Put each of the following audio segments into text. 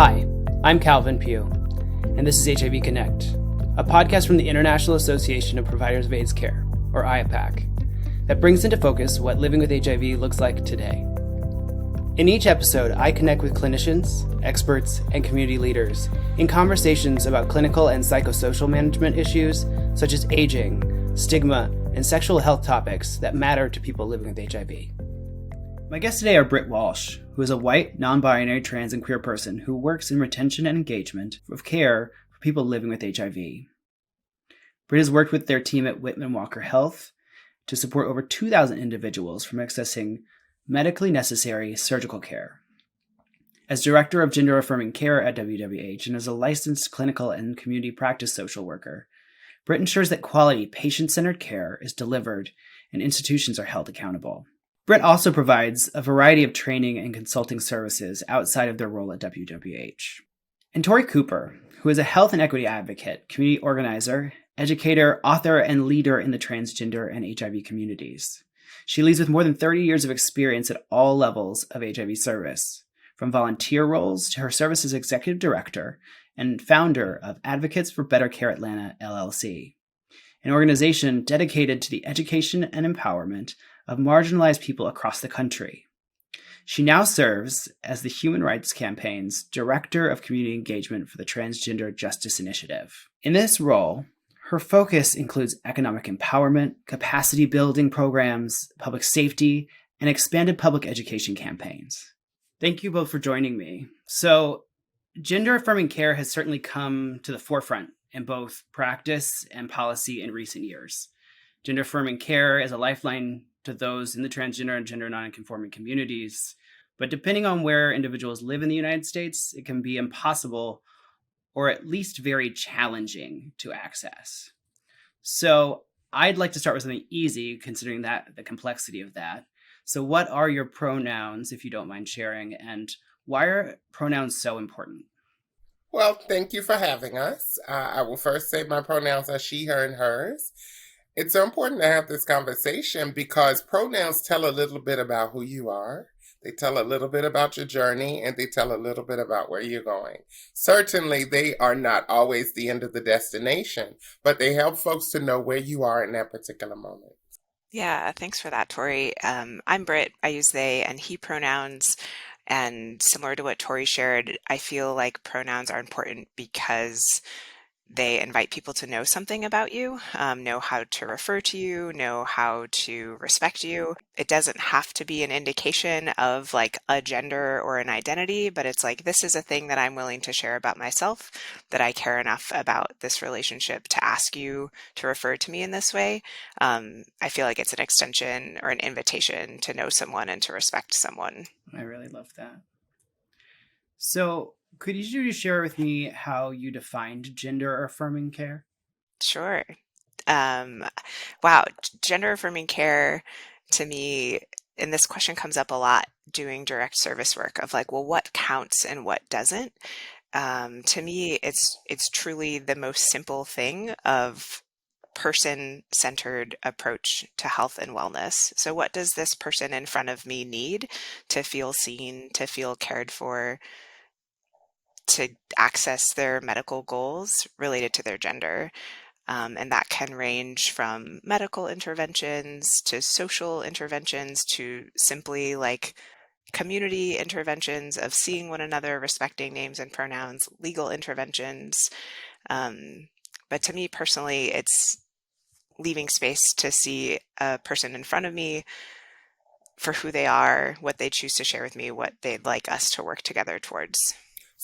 Hi, I'm Kalvin Pugh, and this is HIV Connect, a podcast from the International Association of Providers of AIDS Care, or IAPAC, that brings into focus what living with HIV looks like today. In each episode, I connect with clinicians, experts, and community leaders in conversations about clinical and psychosocial management issues such as aging, stigma, and sexual health topics that matter to people living with HIV. My guests today are Britt Walsh, who is a white, non-binary, trans, and queer person who works in retention and engagement of care for people living with HIV. Britt has worked with their team at Whitman Walker Health to support over 2,000 individuals from accessing medically necessary surgical care. As Director of Gender-Affirming Care at WWH and as a licensed clinical and community practice social worker, Britt ensures that quality, patient-centered care is delivered and institutions are held accountable. Britt also provides a variety of training and consulting services outside of their role at WWH. And Tori Cooper, who is a health and equity advocate, community organizer, educator, author, and leader in the transgender and HIV communities. She leads with more than 30 years of experience at all levels of HIV service, from volunteer roles to her service as executive director and founder of Advocates for Better Care Atlanta, LLC, an organization dedicated to the education and empowerment of marginalized people across the country. She now serves as the Human Rights Campaign's Director of Community Engagement for the Transgender Justice Initiative. In this role, her focus includes economic empowerment, capacity building programs, public safety, and expanded public education campaigns. Thank you both for joining me. So, gender-affirming care has certainly come to the forefront in both practice and policy in recent years. Gender-affirming care is a lifeline to those in the transgender and gender non-conforming communities. But depending on where individuals live in the United States, it can be impossible or at least very challenging to access. So I'd like to start with something easy, considering that the complexity of that. So what are your pronouns, if you don't mind sharing, and why are pronouns so important? Well, thank you for having us. I will first say my pronouns are she, her, and hers. It's so important to have this conversation because pronouns tell a little bit about who you are. They tell a little bit about your journey, and they tell a little bit about where you're going. Certainly, they are not always the end of the destination, but they help folks to know where you are in that particular moment. Yeah, thanks for that, Tori. I'm Britt. I use they and he pronouns. And similar to what Tori shared, I feel like pronouns are important because they invite people to know something about you, know how to refer to you, know how to respect you. It doesn't have to be an indication of like a gender or an identity, but it's like, this is a thing that I'm willing to share about myself, that I care enough about this relationship to ask you to refer to me in this way. I feel like it's an extension or an invitation to know someone and to respect someone. I really love that. So could you share with me how you defined gender-affirming care? Sure. Wow. Gender-affirming care to me, and this question comes up a lot doing direct service work of like, well, what counts and what doesn't? To me, it's truly the most simple thing of person-centered approach to health and wellness. So what does this person in front of me need to feel seen, to feel cared for, to access their medical goals related to their gender? And that can range from medical interventions to social interventions to simply like community interventions of seeing one another, respecting names and pronouns, legal interventions. But to me personally, it's leaving space to see a person in front of me for who they are, what they choose to share with me, what they'd like us to work together towards.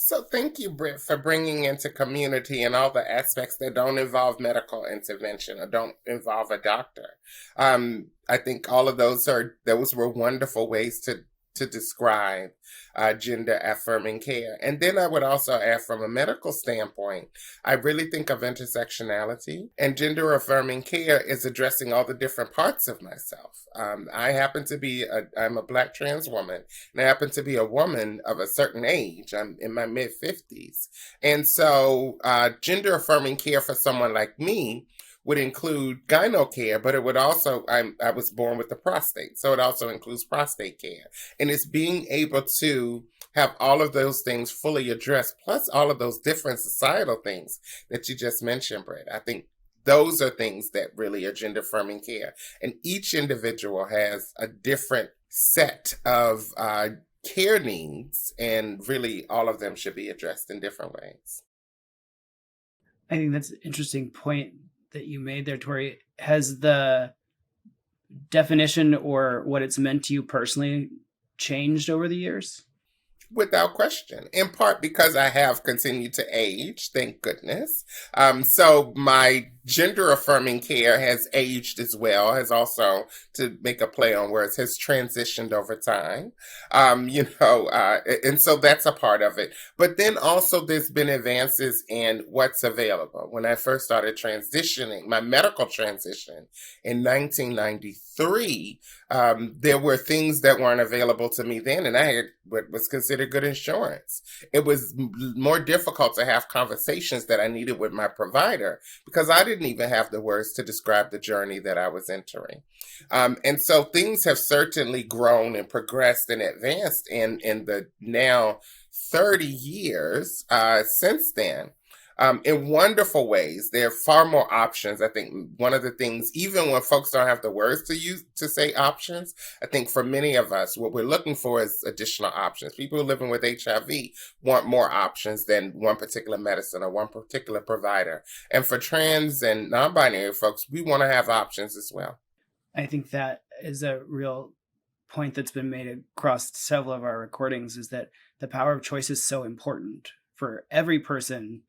So thank you, Britt, for bringing into community and all the aspects that don't involve medical intervention or don't involve a doctor. I think all of those were wonderful ways to describe gender-affirming care. And then I would also add from a medical standpoint, I really think of intersectionality, and gender-affirming care is addressing all the different parts of myself. I happen to be, I'm a Black trans woman, and I happen to be a woman of a certain age. I'm in my mid-50s. And so gender-affirming care for someone like me would include gyno care, but it would also, I was born with a prostate, so it also includes prostate care. And it's being able to have all of those things fully addressed, plus all of those different societal things that you just mentioned, Britt. I think those are things that really are gender affirming care. And each individual has a different set of care needs, and really all of them should be addressed in different ways. I think that's an interesting point that you made there, Tori. Has the definition or what it's meant to you personally changed over the years? Without question, in part because I have continued to age, thank goodness. So my gender affirming care has aged as well, has also, to make a play on words, has transitioned over time. And so that's a part of it. But then also there's been advances in what's available. When I first started transitioning, my medical transition in 1993, there were things that weren't available to me then, and I had what was considered good insurance. It was more difficult to have conversations that I needed with my provider because I didn't even have the words to describe the journey that I was entering. And so things have certainly grown and progressed and advanced in the now 30 years since then. In wonderful ways. There are far more options. I think one of the things, even when folks don't have the words to use to say options, I think for many of us, what we're looking for is additional options. People living with HIV want more options than one particular medicine or one particular provider. And for trans and non-binary folks, we want to have options as well. I think that is a real point that's been made across several of our recordings, is that the power of choice is so important for every person.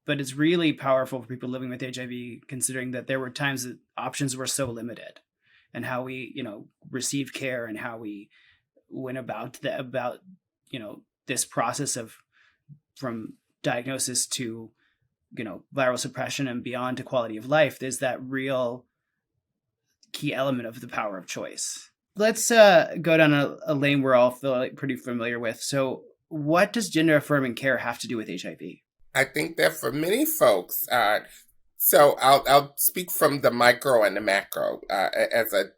But it's really powerful for people living with HIV, considering that there were times that options were so limited, and how we, received care and how we went about this process of from diagnosis to, viral suppression and beyond to quality of life. There's that real key element of the power of choice. Let's go down a lane we're all pretty familiar with. So what does gender affirming care have to do with HIV? I think that for many folks, so I'll speak from the micro and the macro. As a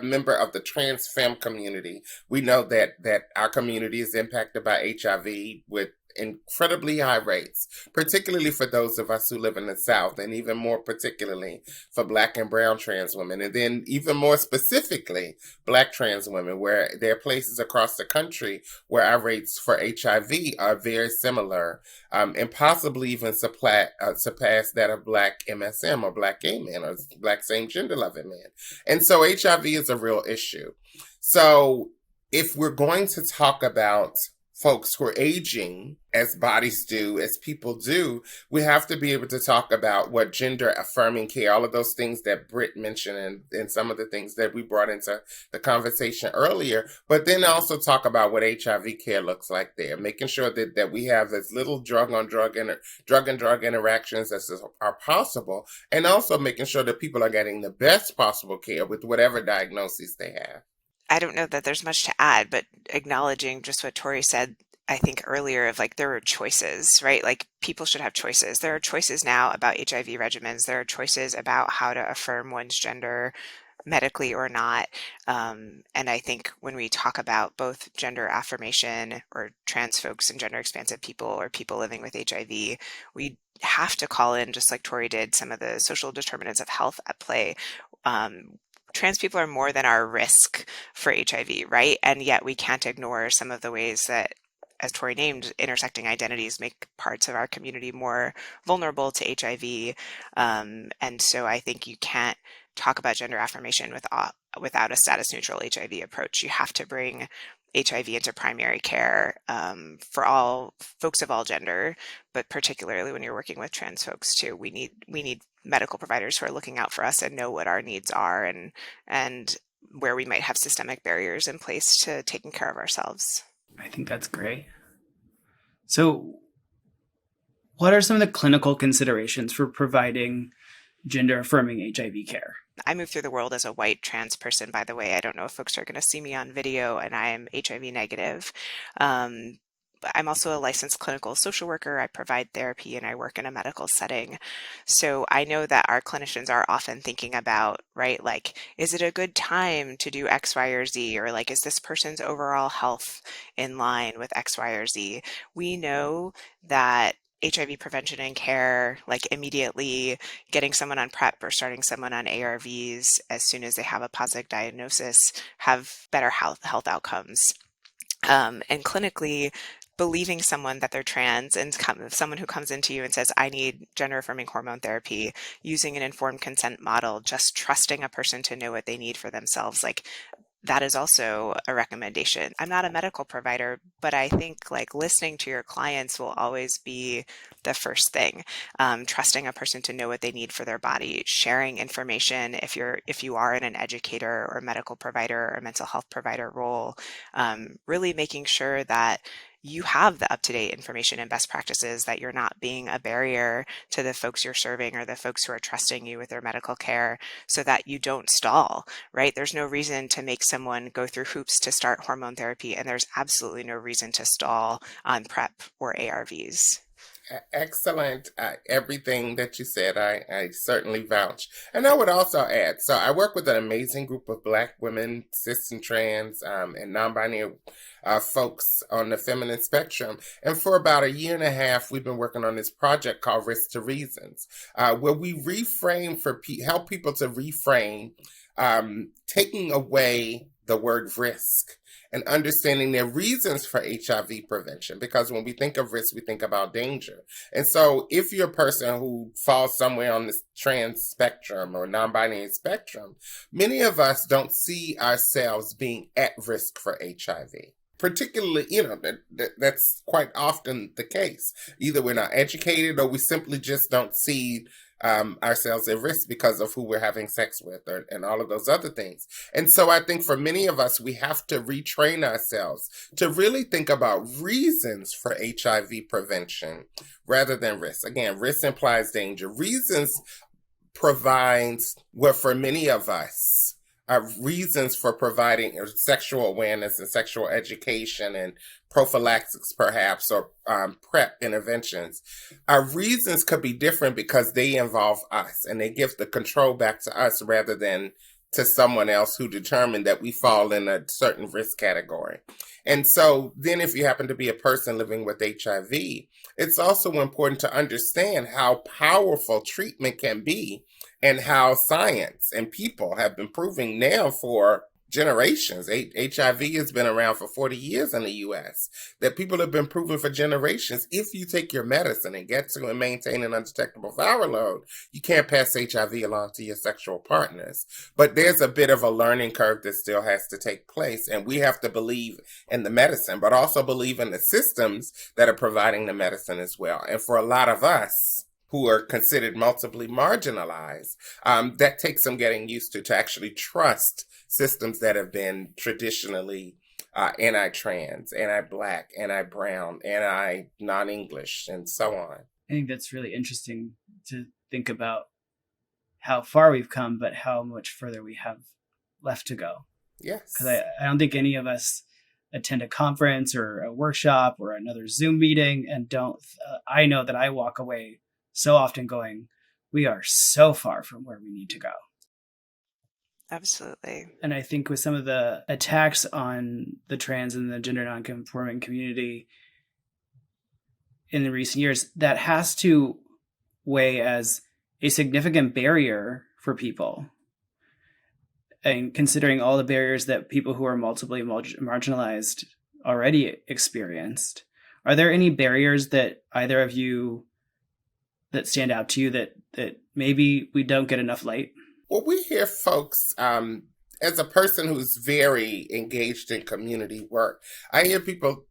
member of the trans femme community, we know that our community is impacted by HIV with incredibly high rates, particularly for those of us who live in the South, and even more particularly for Black and brown trans women, and then even more specifically Black trans women, where there are places across the country where our rates for HIV are very similar, and possibly even surpass that of Black MSM or Black gay men or Black same-gender loving men. And so HIV is a real issue. So if we're going to talk about folks who are aging as bodies do, as people do, we have to be able to talk about what gender affirming care, all of those things that Britt mentioned and some of the things that we brought into the conversation earlier, but then also talk about what HIV care looks like there, making sure that we have as little drug and drug interactions as are possible, and also making sure that people are getting the best possible care with whatever diagnoses they have. I don't know that there's much to add, but acknowledging just what Tori said, I think earlier, of there are choices, right? People should have choices. There are choices now about HIV regimens. There are choices about how to affirm one's gender medically or not. And I think when we talk about both gender affirmation or trans folks and gender expansive people or people living with HIV, we have to call in, just like Tori did, some of the social determinants of health at play. Trans people are more than our risk for HIV, right? And yet we can't ignore some of the ways that, as Tori named, intersecting identities make parts of our community more vulnerable to HIV. And so I think you can't talk about gender affirmation without a status neutral HIV approach. You have to bring HIV into primary care for all folks of all gender, but particularly when you're working with trans folks too. We need medical providers who are looking out for us and know what our needs are and where we might have systemic barriers in place to taking care of ourselves. I think that's great. So what are some of the clinical considerations for providing gender affirming HIV care? I move through the world as a white trans person, by the way. I don't know if folks are going to see me on video, and I am HIV negative. I'm also a licensed clinical social worker. I provide therapy and I work in a medical setting. So I know that our clinicians are often thinking about, right, like, is it a good time to do X, Y, or Z? Or like, is this person's overall health in line with X, Y, or Z? We know that HIV prevention and care, like immediately getting someone on PrEP or starting someone on ARVs as soon as they have a positive diagnosis, have better health outcomes. And clinically, believing someone that they're trans and someone who comes into you and says, I need gender affirming hormone therapy, using an informed consent model, just trusting a person to know what they need for themselves, like that is also a recommendation. I'm not a medical provider, but I think like listening to your clients will always be the first thing. Trusting a person to know what they need for their body, sharing information if you are in an educator or medical provider or mental health provider role, really making sure that you have the up-to-date information and best practices, that you're not being a barrier to the folks you're serving or the folks who are trusting you with their medical care, so that you don't stall, right? There's no reason to make someone go through hoops to start hormone therapy, and there's absolutely no reason to stall on PrEP or ARVs. Excellent. Everything that you said, I certainly vouch. And I would also add, so I work with an amazing group of Black women, cis and trans, and non-binary folks on the feminine spectrum. And for about a year and a half, we've been working on this project called Risk to Reasons, where we reframe help people to reframe taking away the word risk and understanding their reasons for HIV prevention. Because when we think of risk, we think about danger. And so if you're a person who falls somewhere on this trans spectrum or non-binary spectrum, many of us don't see ourselves being at risk for HIV. Particularly, that's quite often the case. Either we're not educated or we simply just don't see ourselves at risk because of who we're having sex with and all of those other things. And so I think for many of us, we have to retrain ourselves to really think about reasons for HIV prevention rather than risk. Again, risk implies danger. Reasons provides what for many of us reasons for providing sexual awareness and sexual education and prophylaxis, perhaps, or PrEP interventions. Our reasons could be different because they involve us and they give the control back to us rather than to someone else who determined that we fall in a certain risk category. And so then if you happen to be a person living with HIV, it's also important to understand how powerful treatment can be and how science and people have been proving now for generations. HIV has been around for 40 years in the US, that people have been proving for generations. If you take your medicine and get to and maintain an undetectable viral load, you can't pass HIV along to your sexual partners. But there's a bit of a learning curve that still has to take place. And we have to believe in the medicine, but also believe in the systems that are providing the medicine as well. And for a lot of us who are considered multiply marginalized, that takes some getting used to actually trust systems that have been traditionally anti-trans, anti-Black, anti-brown, anti-non-English, and so on. I think that's really interesting to think about how far we've come, but how much further we have left to go. Yes. Because I don't think any of us attend a conference or a workshop or another Zoom meeting and don't, I know that I walk away so often going, we are so far from where we need to go. Absolutely. And I think with some of the attacks on the trans and the gender nonconforming community in the recent years, that has to weigh as a significant barrier for people. And considering all the barriers that people who are multiply marginalized already experienced, are there any barriers that either of you that stand out to you that maybe we don't get enough light? Well, we hear folks, as a person who's very engaged in community work, I hear people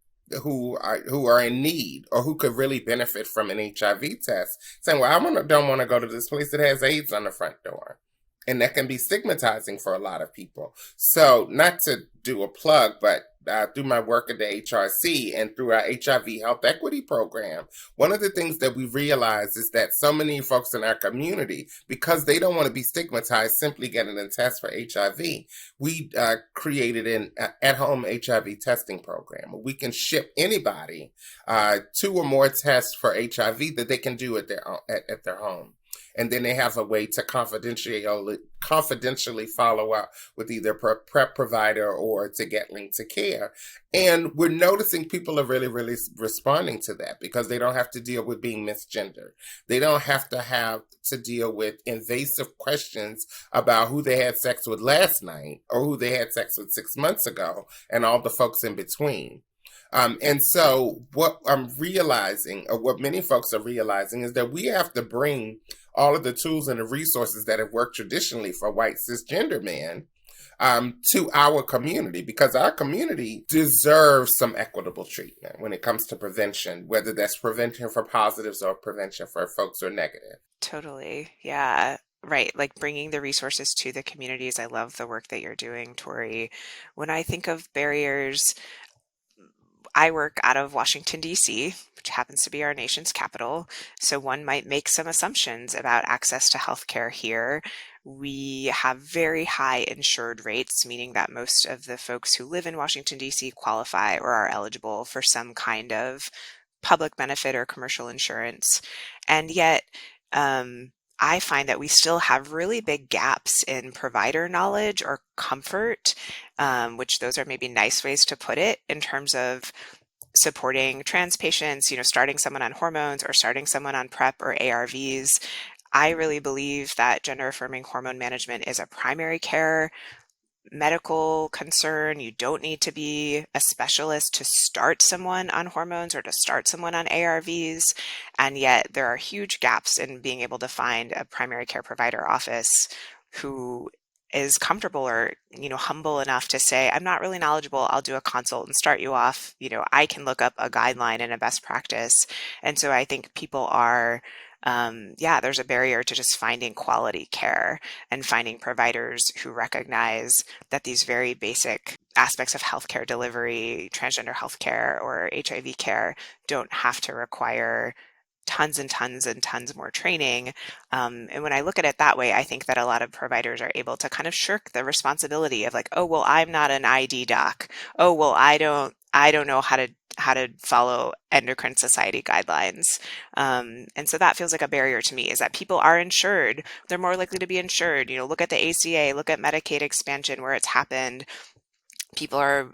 who are in need or who could really benefit from an HIV test saying, well, don't want to go to this place that has AIDS on the front door. And that can be stigmatizing for a lot of people. So not to do a plug, but through my work at the HRC and through our HIV health equity program, one of the things that we realized is that so many folks in our community, because they don't want to be stigmatized simply getting a test for HIV, we created an at-home HIV testing program. We can ship anybody 2 or more tests for HIV that they can do at their home. And then they have a way to confidentially follow up with either PrEP provider or to get linked to care. And we're noticing people are really, really responding to that because they don't have to deal with being misgendered. They don't have to deal with invasive questions about who they had sex with last night or who they had sex with 6 months ago and all the folks in between. And so what I'm realizing, or what many folks are realizing, is that we have to bring all of the tools and the resources that have worked traditionally for white cisgender men to our community, because our community deserves some equitable treatment when it comes to prevention, whether that's prevention for positives or prevention for folks who are negative. Totally. Yeah. Right. Like bringing the resources to the communities. I love the work that you're doing, Tori. When I think of barriers, I work out of Washington, D.C., which happens to be our nation's capital. So one might make some assumptions about access to healthcare here. We have very high insured rates, meaning that most of the folks who live in Washington, D.C. qualify or are eligible for some kind of public benefit or commercial insurance. And yet, I find that we still have really big gaps in provider knowledge or comfort, which those are maybe nice ways to put it in terms of supporting trans patients, starting someone on hormones or starting someone on PrEP or ARVs. I really believe that gender-affirming hormone management is a primary care medical concern. You don't need to be a specialist to start someone on hormones or to start someone on ARVs. And yet there are huge gaps in being able to find a primary care provider office who is comfortable or, humble enough to say, I'm not really knowledgeable. I'll do a consult and start you off. I can look up a guideline and a best practice. And so I think people are there's a barrier to just finding quality care and finding providers who recognize that these very basic aspects of healthcare delivery, transgender healthcare or HIV care don't have to require tons and tons and tons more training. And when I look at it that way, I think that a lot of providers are able to kind of shirk the responsibility of like, oh, well, I'm not an ID doc. Oh, well, I don't know how to follow endocrine society guidelines. And so that feels like a barrier to me, is that people are insured. They're more likely to be insured. Look at the ACA, look at Medicaid expansion where it's happened. People are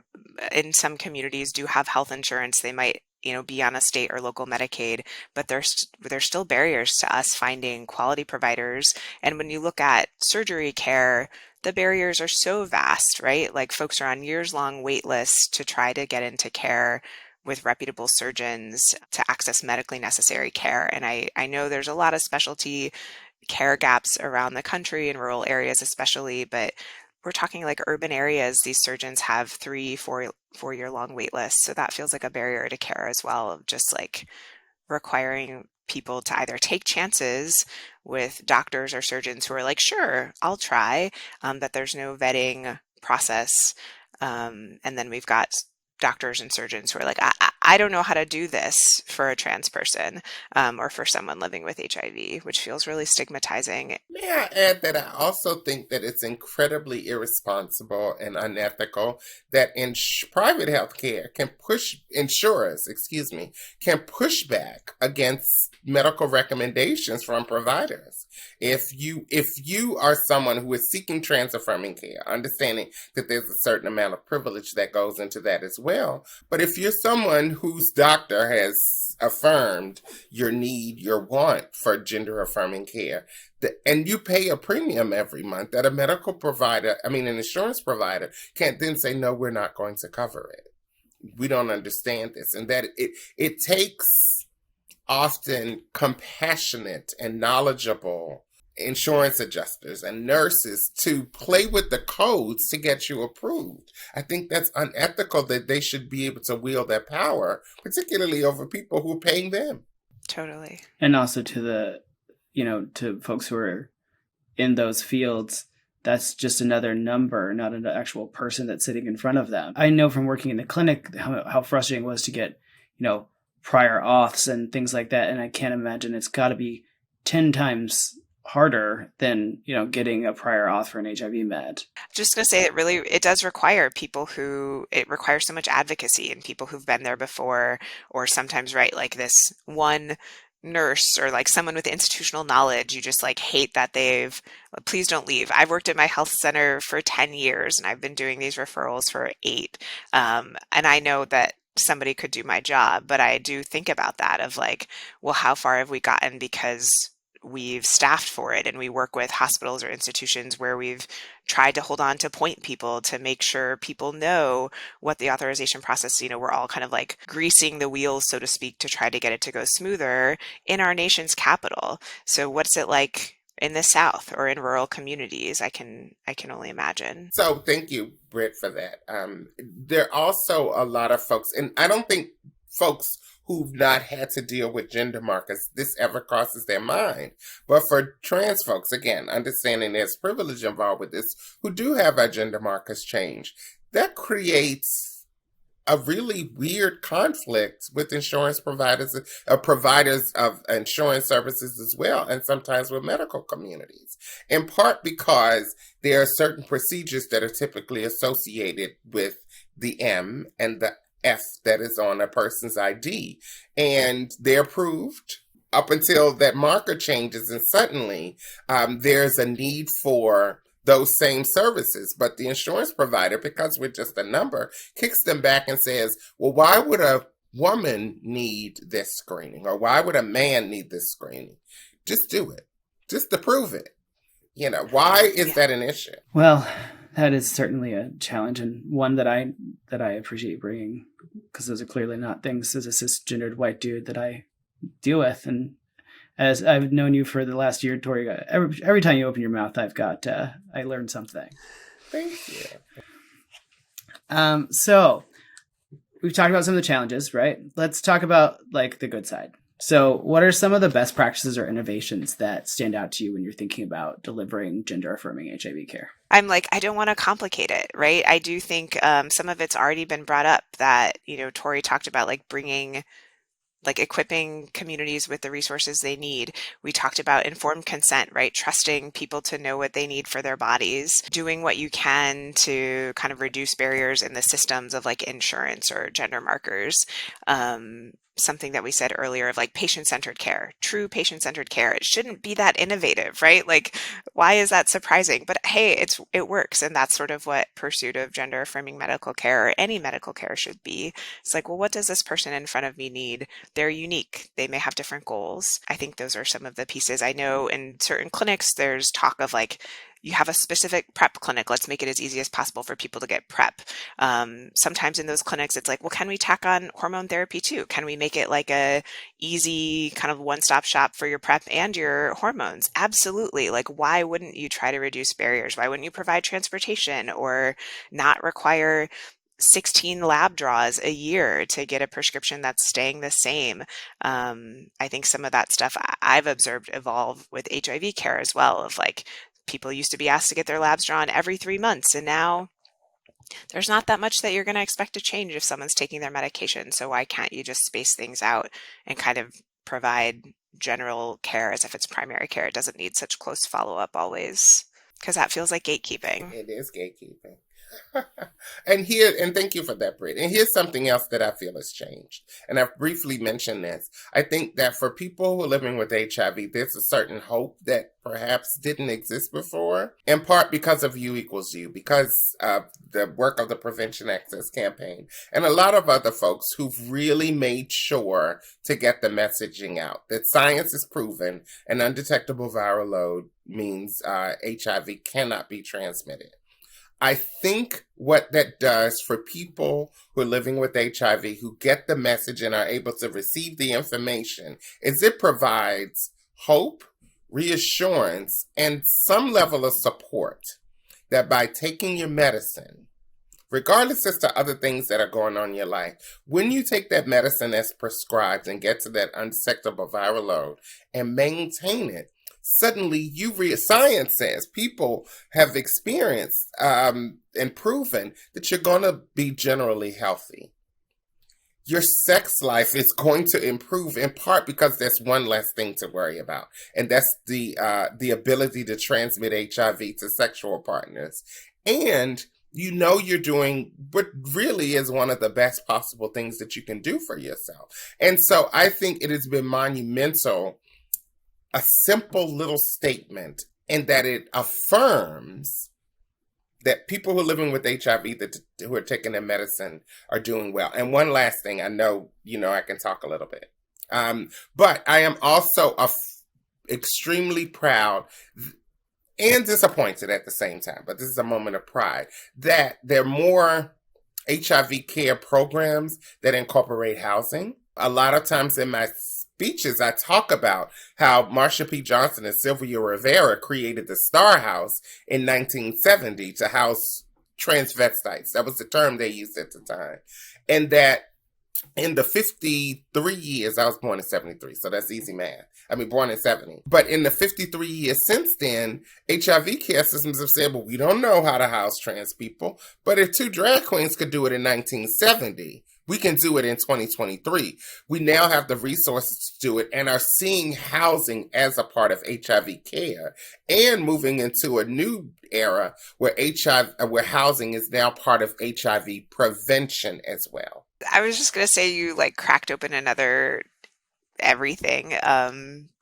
in some communities do have health insurance. They might be on a state or local Medicaid, but there's still barriers to us finding quality providers. And when you look at surgery care, the barriers are so vast, right? Like folks are on years-long wait lists to try to get into care with reputable surgeons to access medically necessary care. And I know there's a lot of specialty care gaps around the country in rural areas especially, but we're talking like urban areas, these surgeons have 4 year long wait lists. So that feels like a barrier to care as well, of just like requiring people to either take chances with doctors or surgeons who are like, sure, I'll try, but there's no vetting process. And then we've got doctors and surgeons who are like, I don't know how to do this for a trans person or for someone living with HIV, which feels really stigmatizing. May I add that I also think that it's incredibly irresponsible and unethical that private healthcare insurers can push back against medical recommendations from providers. If you are someone who is seeking trans-affirming care, understanding that there's a certain amount of privilege that goes into that as well, but if you're someone whose doctor has affirmed your need, your want for gender-affirming care, and you pay a premium every month, that an insurance provider can't then say, no, we're not going to cover it. We don't understand this. And that it takes often compassionate and knowledgeable insurance adjusters and nurses to play with the codes to get you approved. I think that's unethical, that they should be able to wield their power, particularly over people who are paying them. Totally. And also to to folks who are in those fields, that's just another number, not an actual person that's sitting in front of them. I know from working in the clinic how frustrating it was to get, prior auths and things like that. And I can't imagine it's got to be 10 times harder than, getting a prior auth for an HIV med. Just going to say it does require it requires so much advocacy and people who've been there before, or sometimes, right, like this one nurse or like someone with institutional knowledge, you just like hate that please don't leave. I've worked at my health center for 10 years and I've been doing these referrals for 8. And I know that somebody could do my job, but I do think about that of like, well, how far have we gotten because we've staffed for it, and we work with hospitals or institutions where we've tried to hold on to point people to make sure people know what the authorization process, we're all kind of like greasing the wheels, so to speak, to try to get it to go smoother in our nation's capital. So what's it like in the South or in rural communities? I can only imagine. So thank you, Britt, for that. There are also a lot of folks, and I don't think folks who've not had to deal with gender markers, this ever crosses their mind. But for trans folks, again, understanding there's privilege involved with this, who do have our gender markers change, that creates a really weird conflict with insurance providers of insurance services as well, and sometimes with medical communities, in part because there are certain procedures that are typically associated with the M and the F that is on a person's ID, and they're approved up until that marker changes, and suddenly there's a need for those same services. But the insurance provider, because we're just a number, kicks them back and says, well, why would a woman need this screening? Or why would a man need this screening? Just do it. Just to prove it. Why is that an issue? Well, that is certainly a challenge, and one that I appreciate bringing, because those are clearly not things as a cisgendered white dude that I deal with. And as I've known you for the last year, Tori, every time you open your mouth, I learned something. Thank you. So we've talked about some of the challenges, right? Let's talk about like the good side. So what are some of the best practices or innovations that stand out to you when you're thinking about delivering gender-affirming HIV care? I'm like, I don't want to complicate it, right? I do think some of it's already been brought up that, Tori talked about like equipping communities with the resources they need. We talked about informed consent, right? Trusting people to know what they need for their bodies, doing what you can to kind of reduce barriers in the systems of like insurance or gender markers. Something that we said earlier of like patient-centered care, true patient-centered care. It shouldn't be that innovative, right? Like, why is that surprising? But hey, it works. And that's sort of what pursuit of gender-affirming medical care or any medical care should be. It's like, well, what does this person in front of me need? They're unique. They may have different goals. I think those are some of the pieces. I know in certain clinics, there's talk of like, you have a specific PrEP clinic. Let's make it as easy as possible for people to get PrEP. Sometimes in those clinics, it's like, well, can we tack on hormone therapy too? Can we make it like a easy kind of one-stop shop for your PrEP and your hormones? Absolutely. Like, why wouldn't you try to reduce barriers? Why wouldn't you provide transportation or not require 16 lab draws a year to get a prescription that's staying the same? I think some of that stuff I've observed evolve with HIV care as well, of like, people used to be asked to get their labs drawn every 3 months, and now there's not that much that you're going to expect to change if someone's taking their medication. So why can't you just space things out and kind of provide general care as if it's primary care? It doesn't need such close follow-up always, because that feels like gatekeeping. It is gatekeeping. And thank you for that, Britt. And here's something else that I feel has changed. And I've briefly mentioned this. I think that for people who are living with HIV, there's a certain hope that perhaps didn't exist before, in part because of U equals U, because of the work of the Prevention Access Campaign, and a lot of other folks who've really made sure to get the messaging out that science is proven an undetectable viral load means HIV cannot be transmitted. I think what that does for people who are living with HIV, who get the message and are able to receive the information, is it provides hope, reassurance, and some level of support that by taking your medicine, regardless as to other things that are going on in your life, when you take that medicine as prescribed and get to that undetectable viral load and maintain it, suddenly science says people have experienced and proven that you're going to be generally healthy. Your sex life is going to improve in part because there's one less thing to worry about, and that's the ability to transmit HIV to sexual partners. And you're doing what really is one of the best possible things that you can do for yourself. And so I think it has been monumental, a simple little statement, in that it affirms that people who are living with HIV who are taking their medicine are doing well. And one last thing, I know, I can talk a little bit. But I am also extremely proud and disappointed at the same time, but this is a moment of pride, that there are more HIV care programs that incorporate housing. A lot of times in my speeches, I talk about how Marsha P. Johnson and Sylvia Rivera created the Star House in 1970 to house transvestites. That was the term they used at the time. And that in the 53 years, I was born in 73, so that's easy math. Born in 70. But in the 53 years since then, HIV care systems have said, well, we don't know how to house trans people, but if two drag queens could do it in 1970, we can do it in 2023. We now have the resources to do it and are seeing housing as a part of HIV care and moving into a new era where housing is now part of HIV prevention as well. I was just going to say, you cracked open another everything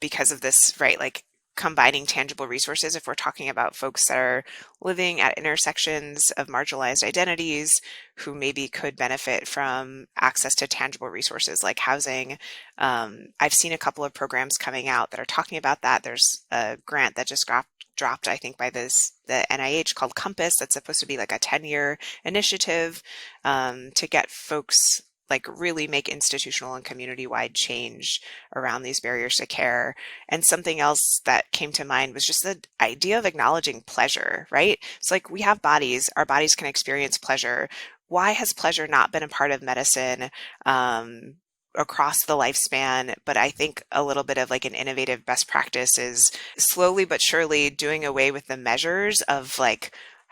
because of this, right? Combining tangible resources. If we're talking about folks that are living at intersections of marginalized identities who maybe could benefit from access to tangible resources like housing. I've seen a couple of programs coming out that are talking about that. There's a grant that just dropped, I think, by the NIH called Compass. That's supposed to be a 10-year initiative to get folks really make institutional and community-wide change around these barriers to care. And something else that came to mind was just the idea of acknowledging pleasure, right? It's we have bodies, our bodies can experience pleasure. Why has pleasure not been a part of medicine across the lifespan? But I think a little bit of an innovative best practice is slowly but surely doing away with the measures of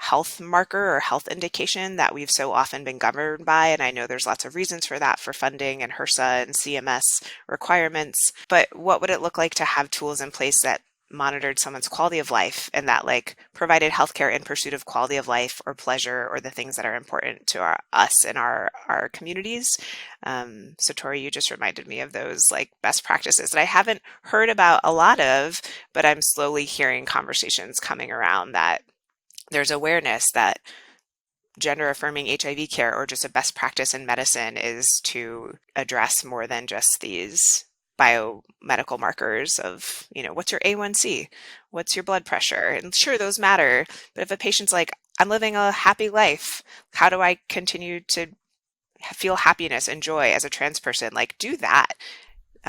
health marker or health indication that we've so often been governed by. And I know there's lots of reasons for that, for funding and HRSA and CMS requirements. But what would it look like to have tools in place that monitored someone's quality of life and that provided healthcare in pursuit of quality of life or pleasure or the things that are important to us and our communities? So Tori, you just reminded me of those best practices that I haven't heard about a lot of, but I'm slowly hearing conversations coming around that there's awareness that gender-affirming HIV care or just a best practice in medicine is to address more than just these biomedical markers of, what's your A1C? What's your blood pressure? And sure, those matter. But if a patient's I'm living a happy life, how do I continue to feel happiness and joy as a trans person? Do that.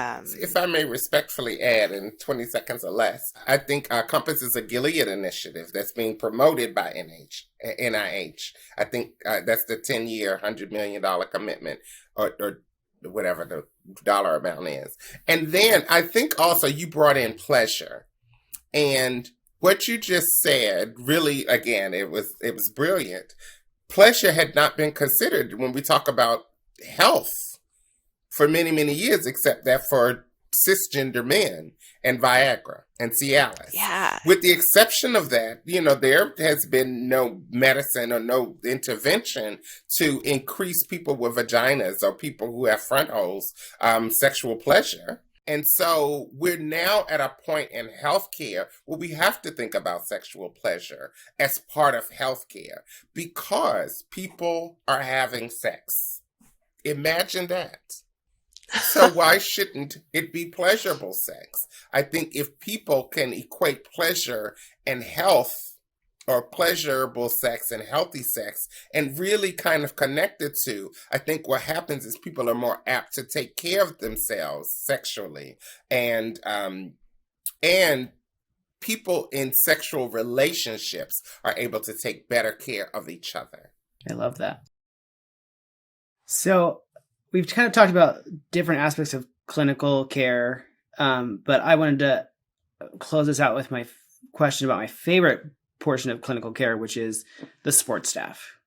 If I may respectfully add in 20 seconds or less, I think Compass is a Gilead initiative that's being promoted by NIH. I think that's the 10-year, $100 million commitment or whatever the dollar amount is. And then I think also you brought in pleasure. And what you just said, really, again, it was brilliant. Pleasure had not been considered when we talk about health for many, many years, except that for cisgender men and Viagra and Cialis. Yeah. With the exception of that, there has been no medicine or no intervention to increase people with vaginas or people who have front holes sexual pleasure. And so we're now at a point in healthcare where we have to think about sexual pleasure as part of healthcare because people are having sex. Imagine that. So why shouldn't it be pleasurable sex? I think if people can equate pleasure and health or pleasurable sex and healthy sex and really kind of connect the two, I think what happens is people are more apt to take care of themselves sexually and people in sexual relationships are able to take better care of each other. I love that. So we've kind of talked about different aspects of clinical care, but I wanted to close this out with my question about my favorite portion of clinical care, which is the support staff.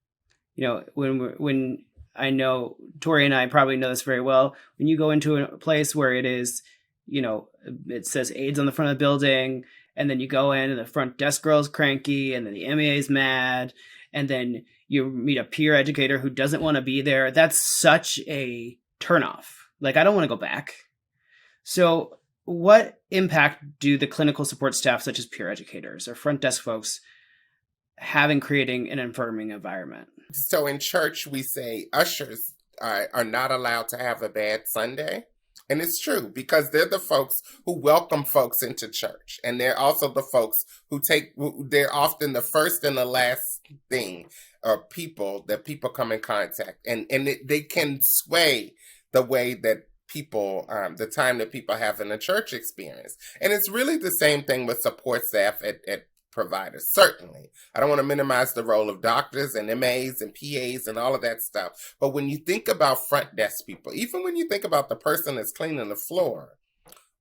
When I know Tori and I probably know this very well, when you go into a place where it is, it says AIDS on the front of the building, and then you go in and the front desk girl's cranky, and then the MEA is mad, and then you meet a peer educator who doesn't want to be there. That's such a turnoff. Like, I don't want to go back. So what impact do the clinical support staff, such as peer educators or front desk folks, have in creating an affirming environment? So in church, we say ushers are not allowed to have a bad Sunday. And it's true, because they're the folks who welcome folks into church. And they're also the folks they're often the first and the last thing or people that people come in contact. And they can sway the way that people, the time that people have in a church experience. And it's really the same thing with support staff at providers. Certainly, I don't want to minimize the role of doctors and MAs and PAs and all of that stuff. But when you think about front desk people, even when you think about the person that's cleaning the floor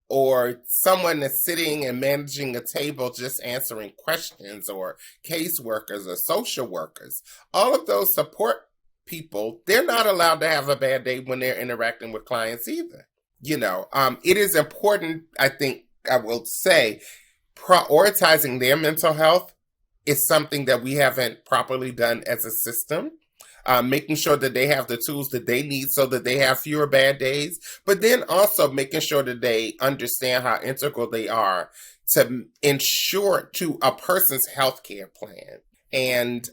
or someone that's sitting and managing a table, just answering questions, or caseworkers or social workers, all of those support people, they're not allowed to have a bad day when they're interacting with clients either. It is important, I think I will say, prioritizing their mental health is something that we haven't properly done as a system. Making sure that they have the tools that they need so that they have fewer bad days, but then also making sure that they understand how integral they are to ensure to a person's healthcare plan, and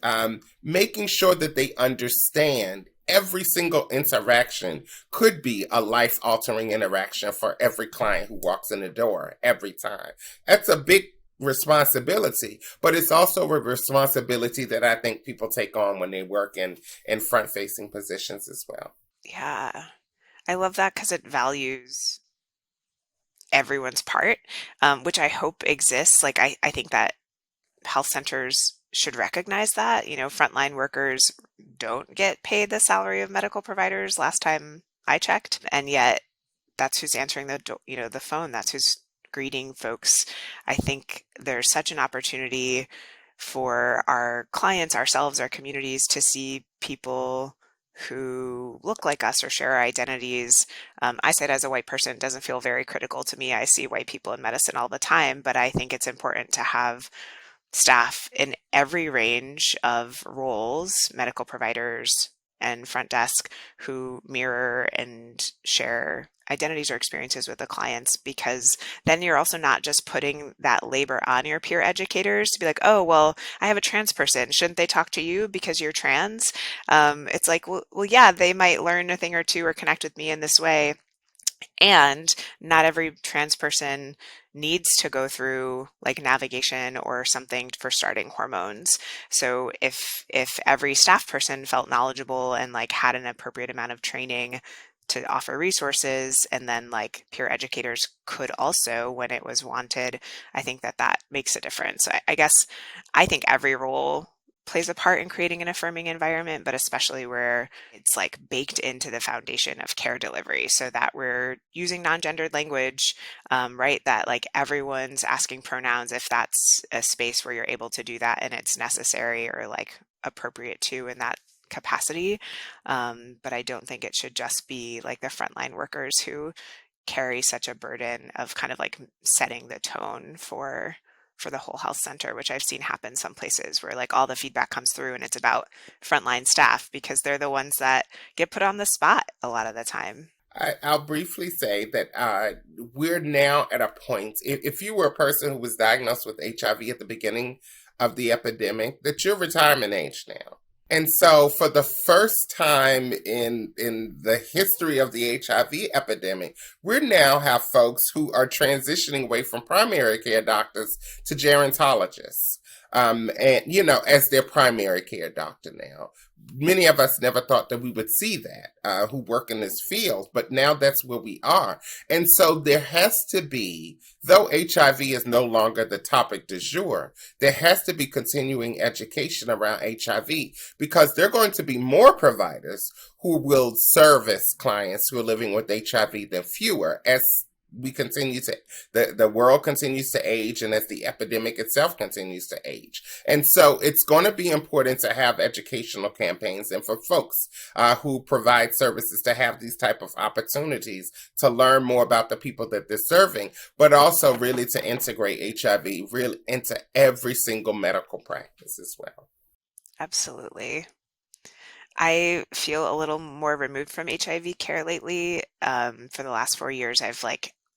making sure that they understand every single interaction could be a life-altering interaction for every client who walks in the door every time. That's a big responsibility, but it's also a responsibility that I think people take on when they work in front-facing positions as well. Yeah, I love that because it values everyone's part, which I hope exists. Like, I think that health centers should recognize that, frontline workers don't get paid the salary of medical providers last time I checked. And yet that's who's answering the phone. That's who's greeting folks. I think there's such an opportunity for our clients, ourselves, our communities to see people who look like us or share our identities. I said, as a white person, it doesn't feel very critical to me. I see white people in medicine all the time, but I think it's important to have staff in every range of roles, medical providers and front desk, who mirror and share identities or experiences with the clients, because then you're also not just putting that labor on your peer educators to be like, oh, well, I have a trans person. Shouldn't they talk to you because you're trans? It's like, well, yeah, they might learn a thing or two or connect with me in this way. And not every trans person needs to go through like navigation or something for starting hormones. So if every staff person felt knowledgeable and like had an appropriate amount of training to offer resources, and then like peer educators could also, when it was wanted, I think that makes a difference. I guess I think every role plays a part in creating an affirming environment, but especially where it's like baked into the foundation of care delivery, so that we're using non-gendered language, right? That like everyone's asking pronouns if that's a space where you're able to do that and it's necessary or like appropriate to in that capacity. But I don't think it should just be like the frontline workers who carry such a burden of kind of like setting the tone for the whole health center, which I've seen happen some places where like all the feedback comes through and it's about frontline staff because they're the ones that get put on the spot a lot of the time. I'll briefly say that we're now at a point, if you were a person who was diagnosed with HIV at the beginning of the epidemic, that you're retirement age now. And so for the first time in the history of the HIV epidemic, we now have folks who are transitioning away from primary care doctors to gerontologists, and, as their primary care doctor now. Many of us never thought that we would see that, who work in this field, but now that's where we are. And so there has to be, though HIV is no longer the topic du jour, there has to be continuing education around HIV, because there are going to be more providers who will service clients who are living with HIV than fewer, as we continue to, the world continues to age, and as the epidemic itself continues to age. And so it's going to be important to have educational campaigns and for folks who provide services to have these type of opportunities to learn more about the people that they're serving, but also really to integrate HIV really into every single medical practice as well. Absolutely. I feel a little more removed from HIV care lately. For the last 4 years, I've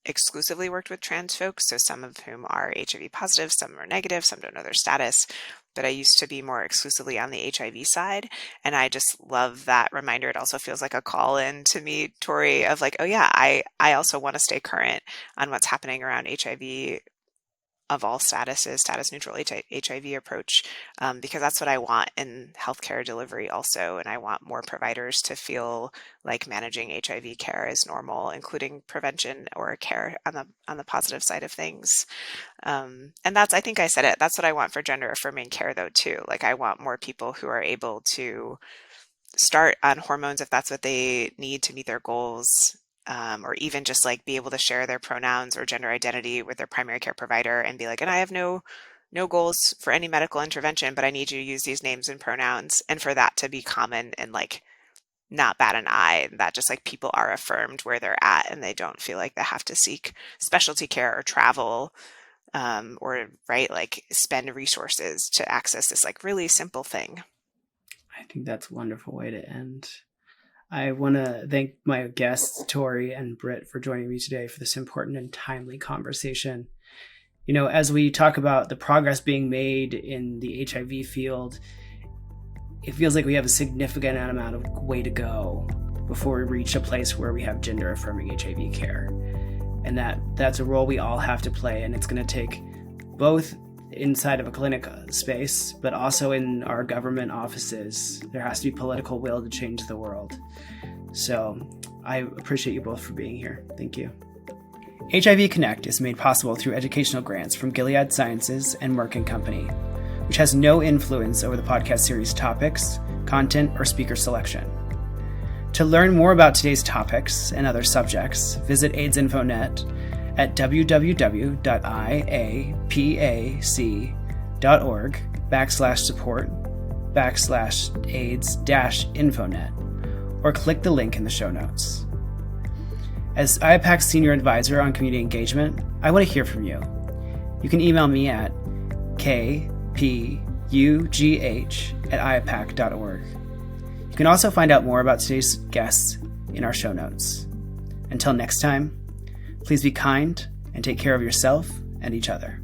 exclusively worked with trans folks, so some of whom are HIV positive, some are negative, some don't know their status. But I used to be more exclusively on the HIV side, and I just love that reminder. It also feels like a call in to me, Tori, of oh yeah, I also want to stay current on what's happening around HIV of all statuses, status neutral HIV approach, because that's what I want in healthcare delivery also. And I want more providers to feel like managing HIV care is normal, including prevention or care on the positive side of things. And I think I said it, that's what I want for gender affirming care though too. I want more people who are able to start on hormones if that's what they need to meet their goals, or even just be able to share their pronouns or gender identity with their primary care provider and be and I have no goals for any medical intervention, but I need you to use these names and pronouns, and for that to be common and not bat an eye, that just people are affirmed where they're at and they don't feel like they have to seek specialty care or travel, or spend resources to access this really simple thing. I think that's a wonderful way to end. I want to thank my guests, Tori and Britt, for joining me today for this important and timely conversation. As we talk about the progress being made in the HIV field, it feels like we have a significant amount of way to go before we reach a place where we have gender-affirming HIV care. And that's a role we all have to play, and it's going to take both inside of a clinic space, but also in our government offices. There has to be political will to change the world. So I appreciate you both for being here. Thank you. HIV Connect is made possible through educational grants from Gilead Sciences and Merck & Company, which has no influence over the podcast series topics, content, or speaker selection. To learn more about today's topics and other subjects, visit AIDS-InfoNet at www.iapac.org/support/AIDS-infonet, or click the link in the show notes. As IAPAC's Senior Advisor on Community Engagement, I want to hear from you. You can email me at kpugh@iapac.org. You can also find out more about today's guests in our show notes. Until next time, please be kind and take care of yourself and each other.